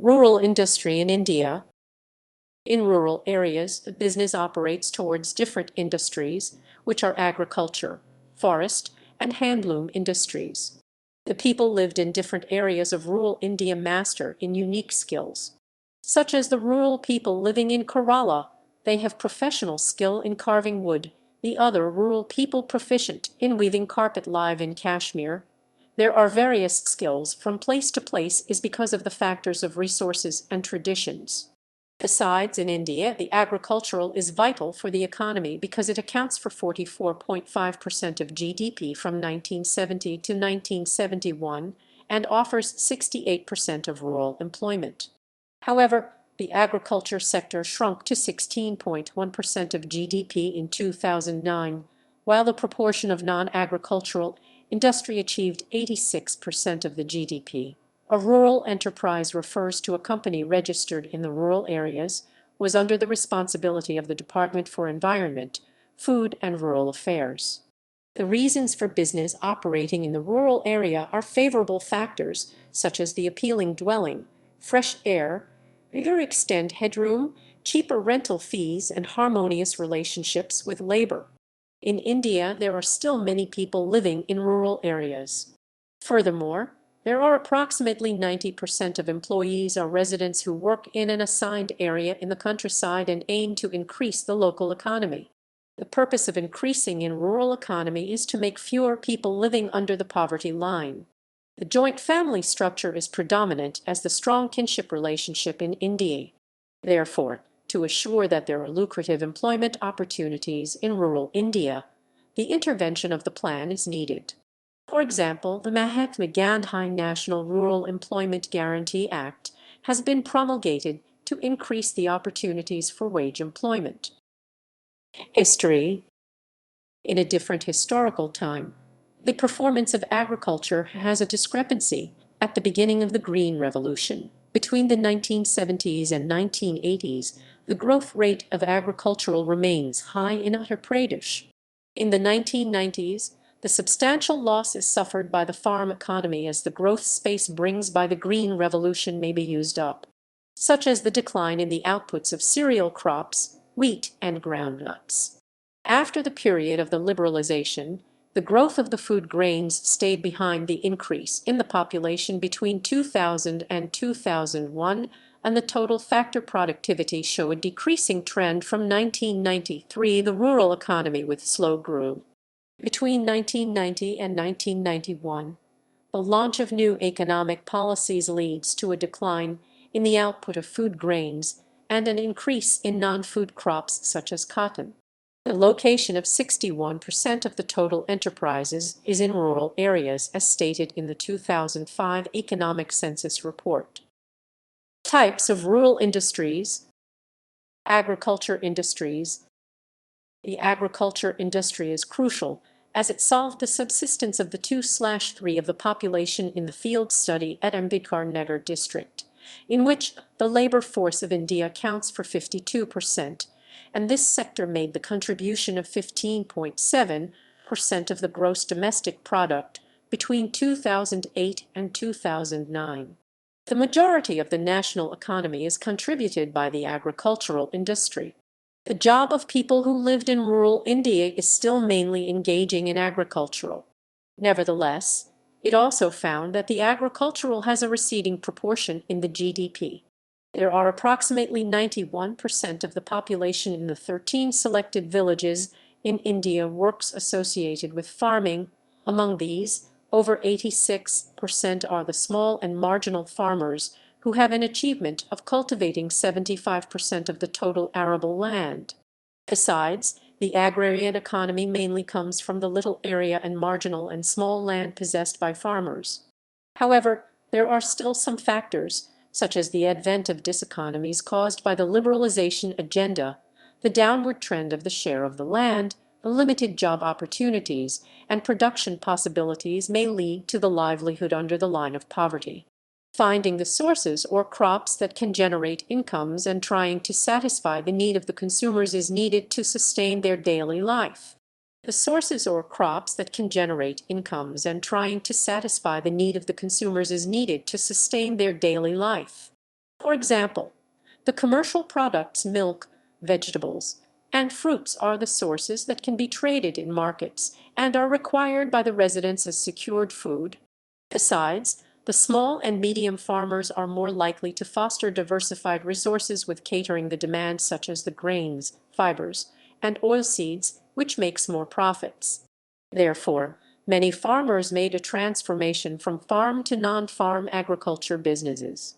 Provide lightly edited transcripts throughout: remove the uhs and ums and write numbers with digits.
Rural industry in India. In rural areas, the business operates towards different industries, which are agriculture, forest, and handloom industries. The people lived in different areas of rural India master in unique skills. Such as the rural people living in Kerala, they have professional skill in carving wood, the other rural people proficient in weaving carpet live in Kashmir. There are various skills from place to place is because of the factors of resources and traditions. Besides, in India, the agricultural is vital for the economy because it accounts for 44.5% of GDP from 1970 to 1971 and offers 68% of rural employment. However, the agriculture sector shrunk to 16.1% of GDP in 2009, while the proportion of non-agricultural industry achieved 86% of the GDP. A rural enterprise refers to a company registered in the rural areas, was under the responsibility of the Department for Environment, Food and Rural Affairs. The reasons for business operating in the rural area are favorable factors such as the appealing dwelling, fresh air, bigger extend headroom, cheaper rental fees, and harmonious relationships with labor. In India, there are still many people living in rural areas. Furthermore, there are approximately 90% of employees are residents who work in an assigned area in the countryside and aim to increase the local economy. The purpose of increasing in rural economy is to make fewer people living under the poverty line. The joint family structure is predominant as the strong kinship relationship in India. Therefore, to assure that there are lucrative employment opportunities in rural India, the intervention of the plan is needed. For example, the Mahatma Gandhi National Rural Employment Guarantee Act has been promulgated to increase the opportunities for wage employment. History. In a different historical time, the performance of agriculture has a discrepancy at the beginning of the Green Revolution. Between the 1970s and 1980s, the growth rate of agricultural remains high in Uttar Pradesh. In the 1990s, the substantial losses suffered by the farm economy as the growth space brings by the Green Revolution may be used up, such as the decline in the outputs of cereal crops, wheat, and groundnuts. After the period of the liberalization, the growth of the food grains stayed behind the increase in the population between 2000 and 2001, and the total factor productivity showed a decreasing trend from 1993. The rural economy with slow grew. Between 1990 and 1991, the launch of new economic policies leads to a decline in the output of food grains and an increase in non-food crops such as cotton. The location of 61% of the total enterprises is in rural areas as stated in the 2005 Economic Census Report. Types of rural industries. Agriculture industries. The agriculture industry is crucial as it solved the subsistence of the 2/3 of the population in the field study at Ambedkar Nagar district, in which the labor force of India counts for 52%, and this sector made the contribution of 15.7% of the gross domestic product between 2008 and 2009. The majority of the national economy is contributed by the agricultural industry. The job of people who lived in rural India is still mainly engaging in agricultural. Nevertheless, it also found that the agricultural has a receding proportion in the GDP. There are approximately 91% of the population in the 13 selected villages in India works associated with farming. Among these, over 86% are the small and marginal farmers who have an achievement of cultivating 75% of the total arable land. Besides, the agrarian economy mainly comes from the little area and marginal and small land possessed by farmers. However, there are still some factors, such as the advent of diseconomies caused by the liberalization agenda, the downward trend of the share of the land, the limited job opportunities, and production possibilities may lead to the livelihood under the line of poverty. Finding the sources or crops that can generate incomes and trying to satisfy the need of the consumers is needed to sustain their daily life. The sources or crops that can generate incomes and trying to satisfy the need of the consumers is needed to sustain their daily life. For example, the commercial products milk, vegetables, and fruits are the sources that can be traded in markets and are required by the residents as secured food. Besides, the small and medium farmers are more likely to foster diversified resources with catering the demand such as the grains, fibers, and oilseeds, which makes more profits. Therefore, many farmers made a transformation from farm to non-farm agriculture businesses.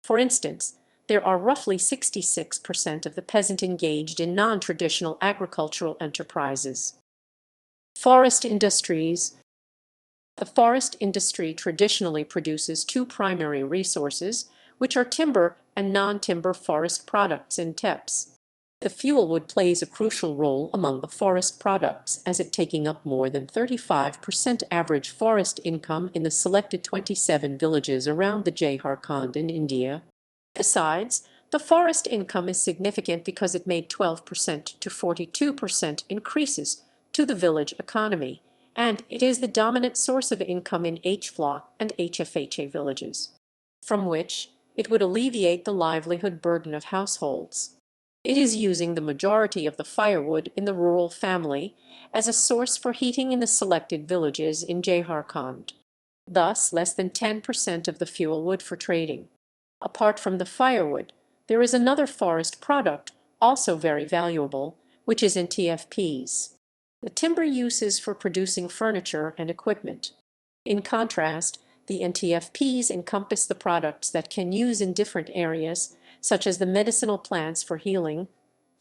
For instance, there are roughly 66% of the peasant engaged in non-traditional agricultural enterprises. Forest industries. The forest industry traditionally produces two primary resources, which are timber and non-timber forest products and TEPs. The fuelwood plays a crucial role among the forest products, as it taking up more than 35% average forest income in the selected 27 villages around the Jharkhand in India. Besides, the forest income is significant because it made 12% to 42% increases to the village economy, and it is the dominant source of income in HFLA and HFHA villages, from which it would alleviate the livelihood burden of households. It is using the majority of the firewood in the rural family as a source for heating in the selected villages in Jharkhand. Thus, less than 10% of the fuel wood for trading. Apart from the firewood, there is another forest product, also very valuable, which is NTFPs. The timber uses for producing furniture and equipment. In contrast, the NTFPs encompass the products that can use in different areas, such as the medicinal plants for healing,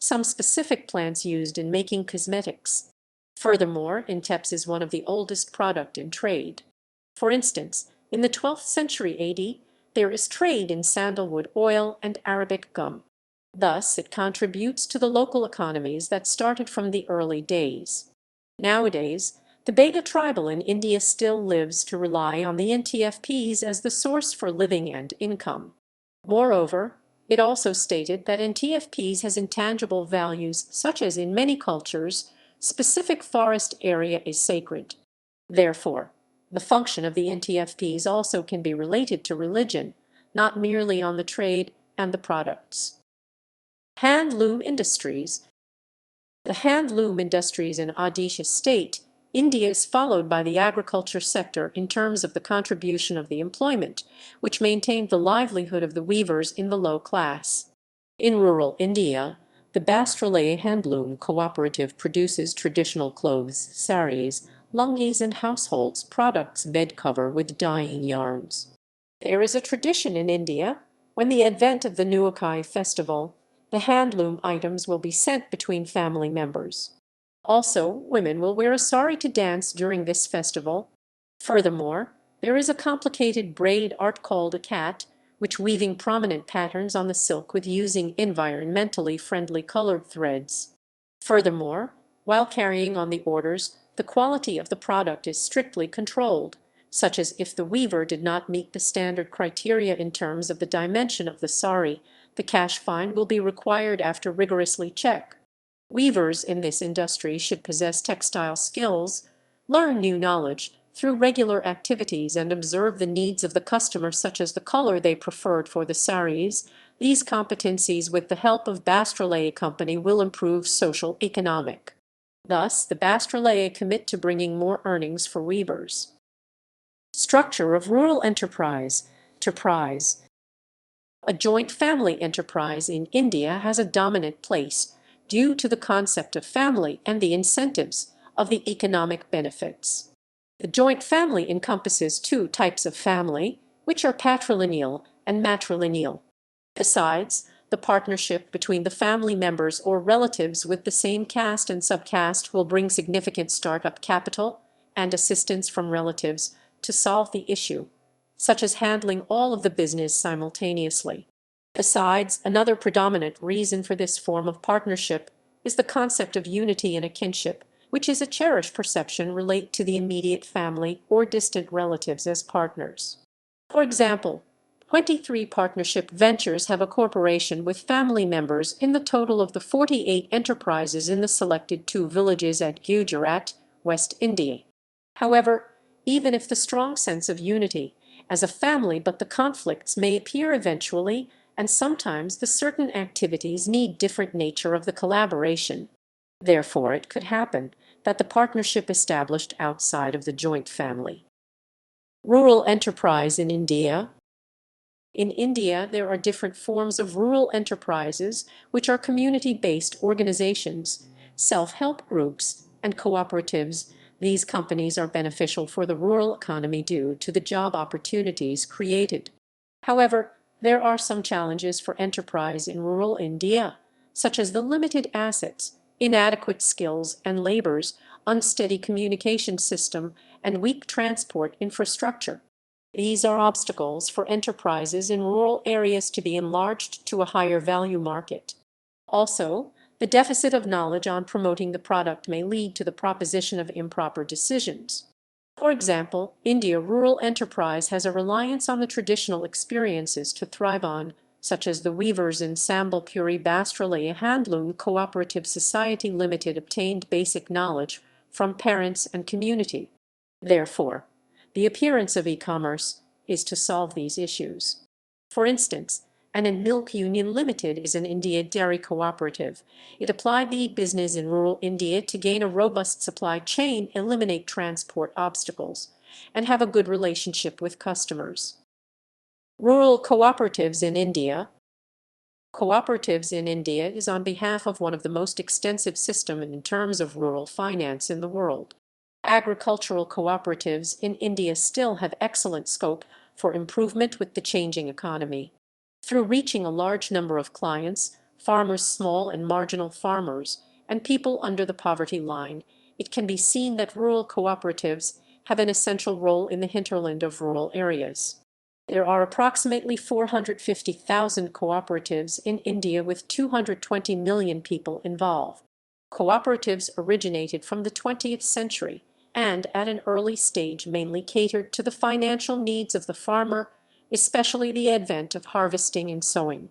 some specific plants used in making cosmetics. Furthermore, NTEPs is one of the oldest product in trade. For instance, in the 12th century AD, there is trade in sandalwood oil and Arabic gum. Thus, it contributes to the local economies that started from the early days. Nowadays, the Bega tribal in India still lives to rely on the NTFPs as the source for living and income. Moreover, it also stated that NTFPs has intangible values such as in many cultures, specific forest area is sacred. Therefore, the function of the NTFPs also can be related to religion, not merely on the trade and the products. Handloom industries. The handloom industries in Odisha state, India is followed by the agriculture sector in terms of the contribution of the employment, which maintained the livelihood of the weavers in the low class. In rural India, the Bastralaya Handloom Cooperative produces traditional clothes, saris, lungis, and households products bed cover with dyeing yarns. There is a tradition in India, when the advent of the Nuakhai festival, the handloom items will be sent between family members. Also, women will wear a sari to dance during this festival. Furthermore, there is a complicated braid art called a cat, which weaving prominent patterns on the silk with using environmentally friendly colored threads. Furthermore, while carrying on the orders, the quality of the product is strictly controlled, such as if the weaver did not meet the standard criteria in terms of the dimension of the sari, the cash fine will be required after rigorously check. Weavers in this industry should possess textile skills, learn new knowledge through regular activities and observe the needs of the customer such as the color they preferred for the saris. These competencies with the help of Bastralaya Company will improve social economic. Thus, the Bastralaya commit to bringing more earnings for weavers. Structure of rural enterprise. Enterprise. A joint family enterprise in India has a dominant place due to the concept of family and the incentives of the economic benefits. The joint family encompasses two types of family, which are patrilineal and matrilineal. Besides, the partnership between the family members or relatives with the same caste and subcaste will bring significant startup capital and assistance from relatives to solve the issue, such as handling all of the business simultaneously. Besides, another predominant reason for this form of partnership is the concept of unity in a kinship, which is a cherished perception relate to the immediate family or distant relatives as partners. For example, 23 partnership ventures have a corporation with family members in the total of the 48 enterprises in the selected two villages at Gujarat, West India. However, even if the strong sense of unity as a family but the conflicts may appear eventually, and sometimes the certain activities need different nature of the collaboration. Therefore, it could happen that the partnership established outside of the joint family. Rural enterprise in India. In India, there are different forms of rural enterprises, which are community-based organizations, self-help groups, and cooperatives. These companies are beneficial for the rural economy due to the job opportunities created. However, there are some challenges for enterprise in rural India, such as the limited assets, inadequate skills and labors, unsteady communication system, and weak transport infrastructure. These are obstacles for enterprises in rural areas to be enlarged to a higher value market. Also, the deficit of knowledge on promoting the product may lead to the proposition of improper decisions. For example, India rural enterprise has a reliance on the traditional experiences to thrive on, such as the weavers in Sambalpuri Bastrali, a handloom cooperative society limited obtained basic knowledge from parents and community. Therefore, the appearance of e-commerce is to solve these issues. For instance, and Milk Union Limited is an India dairy cooperative. It applied the business in rural India to gain a robust supply chain, eliminate transport obstacles, and have a good relationship with customers. Rural cooperatives in India. Cooperatives in India is on behalf of one of the most extensive system in terms of rural finance in the world. Agricultural cooperatives in India still have excellent scope for improvement with the changing economy. Through reaching a large number of clients, farmers, small and marginal farmers, and people under the poverty line, it can be seen that rural cooperatives have an essential role in the hinterland of rural areas. There are approximately 450,000 cooperatives in India with 220 million people involved. Cooperatives originated from the 20th century and at an early stage mainly catered to the financial needs of the farmer, especially the advent of harvesting and sowing.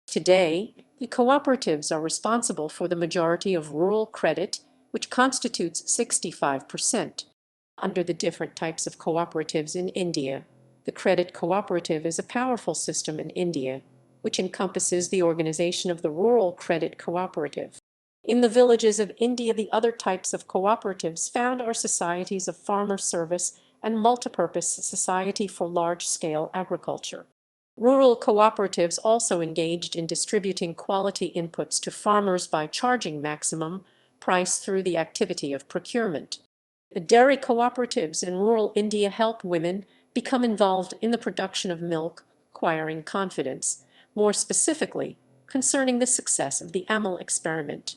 Today, the cooperatives are responsible for the majority of rural credit, which constitutes 65%. Under the different types of cooperatives in India, the credit cooperative is a powerful system in India, which encompasses the organization of the rural credit cooperative. In the villages of India, the other types of cooperatives found are societies of farmer service and multipurpose society for large-scale agriculture. Rural cooperatives also engaged in distributing quality inputs to farmers by charging maximum price through the activity of procurement. The dairy cooperatives in rural India help women become involved in the production of milk, acquiring confidence, more specifically, concerning the success of the Amul experiment.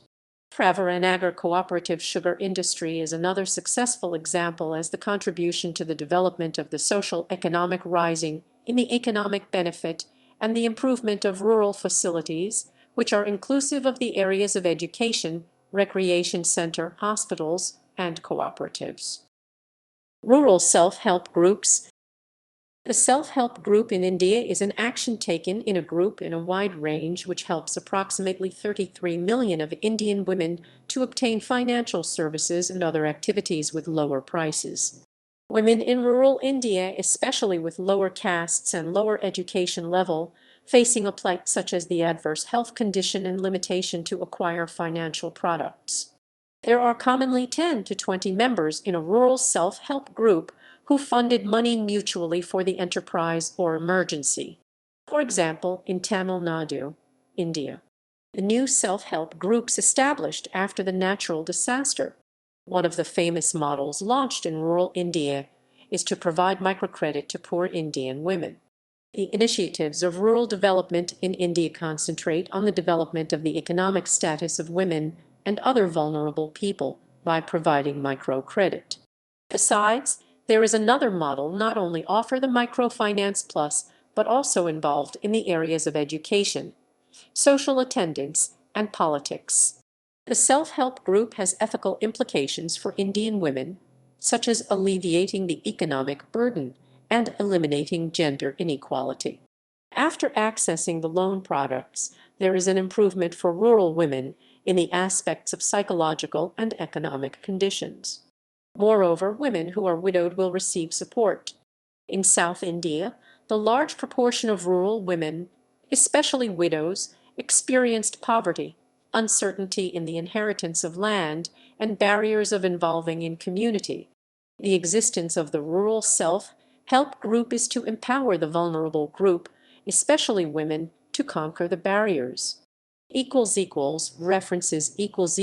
Pravaraanagar cooperative sugar industry is another successful example as the contribution to the development of the social economic rising in the economic benefit and the improvement of rural facilities, which are inclusive of the areas of education, recreation center, hospitals, and cooperatives. Rural self-help groups. The self-help group in India is an action taken in a group in a wide range which helps approximately 33 million of Indian women to obtain financial services and other activities with lower prices. Women in rural India, especially with lower castes and lower education level, facing a plight such as the adverse health condition and limitation to acquire financial products. There are commonly 10 to 20 members in a rural self-help group who funded money mutually for the enterprise or emergency. For example, in Tamil Nadu, India, the new self-help groups established after the natural disaster. One of the famous models launched in rural India is to provide microcredit to poor Indian women. The initiatives of rural development in India concentrate on the development of the economic status of women and other vulnerable people by providing microcredit. Besides, there is another model not only offer the microfinance plus, but also involved in the areas of education, social attendance, and politics. The self-help group has ethical implications for Indian women, such as alleviating the economic burden and eliminating gender inequality. After accessing the loan products, there is an improvement for rural women in the aspects of psychological and economic conditions. Moreover, women who are widowed will receive support. In South India, the large proportion of rural women Especially widows experienced poverty, uncertainty in the inheritance of land, and barriers of involving in community. The existence of the rural self-help group is to empower the vulnerable group, especially women, to conquer the barriers. References equals